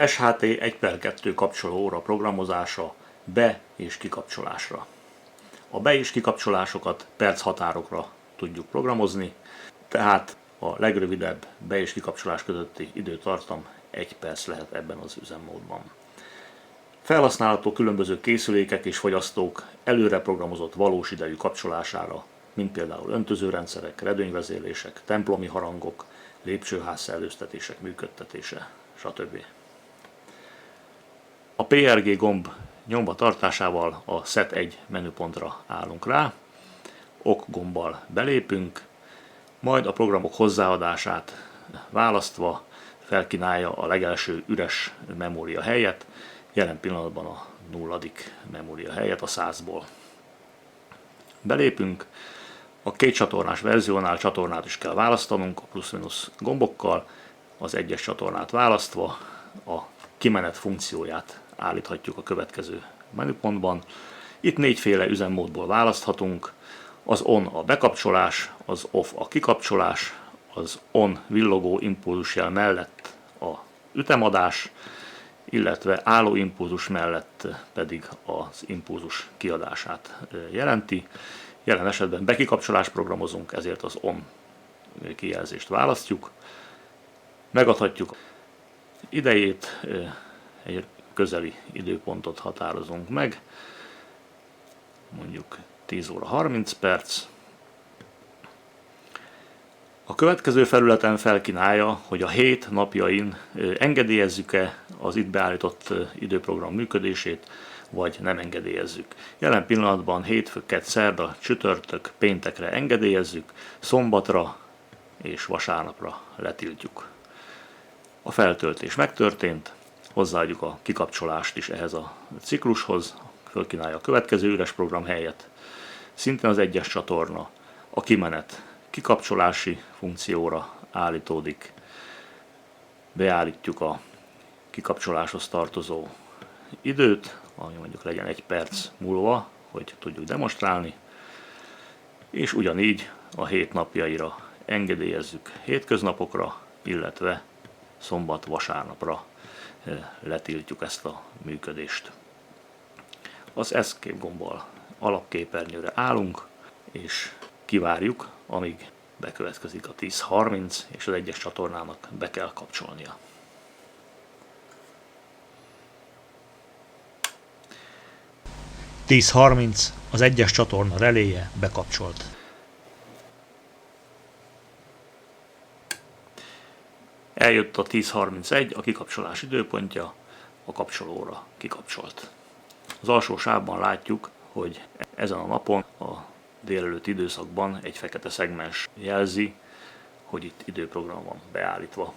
SHT 1/2 kapcsoló óra programozása be- és kikapcsolásra. A be- és kikapcsolásokat perchatárokra tudjuk programozni, tehát a legrövidebb be- és kikapcsolás közötti időtartam 1 perc lehet ebben az üzemmódban. Felhasználható különböző készülékek és fogyasztók előre programozott valós idejű kapcsolására, mint például öntözőrendszerek, redőnyvezérlések, templomi harangok, lépcsőház szellőztetések működtetése, stb. A PRG gomb nyomba tartásával a Set 1 menüpontra állunk rá, OK gombbal belépünk, majd a programok hozzáadását választva felkínálja a legelső üres memória helyet, jelen pillanatban a 0. memória helyet a 100-ból. Belépünk, a 2 csatornás verziónál csatornát is kell választanunk a plusz-minusz gombokkal, az 1-es csatornát választva a kimenet funkcióját állíthatjuk a következő menüpontban. Itt 4 féle üzemmódból választhatunk, az on a bekapcsolás, az off a kikapcsolás, az on villogó impulzusjel mellett a ütemadás, illetve álló impulzus mellett pedig az impulzus kiadását jelenti. Jelen esetben bekikapcsolást programozunk, ezért az on kijelzést választjuk. Megadhatjuk idejét, egy közeli időpontot határozunk meg, mondjuk 10 óra 30 perc. A következő felületen felkínálja, hogy a hét napjain engedélyezzük-e az itt beállított időprogram működését, vagy nem engedélyezzük. Jelen pillanatban hétfő, kedd, szerda, csütörtök, péntekre engedélyezzük, szombatra és vasárnapra letiltjuk. A feltöltés megtörtént, hozzáadjuk a kikapcsolást is ehhez a ciklushoz, felkínálja a következő üres program helyet, szintén az 1-es csatorna, a kimenet kikapcsolási funkcióra állítódik, beállítjuk a kikapcsoláshoz tartozó időt, ami mondjuk legyen 1 perc múlva, hogy tudjuk demonstrálni, és ugyanígy a hét napjaira engedélyezzük hétköznapokra, illetve szombat-vasárnapra letiltjuk ezt a működést. Az Escape gombbal alapképernyőre állunk, és kivárjuk, amíg bekövetkezik a 10:30, és az 1-es csatornának be kell kapcsolnia. Az 1-es csatorna reléje bekapcsolt. Eljött a 10:31, a kikapcsolás időpontja, a kapcsolóra kikapcsolt. Az alsó sávban látjuk, hogy ezen a napon a délelőtt időszakban egy fekete szegmens jelzi, hogy itt időprogram van beállítva.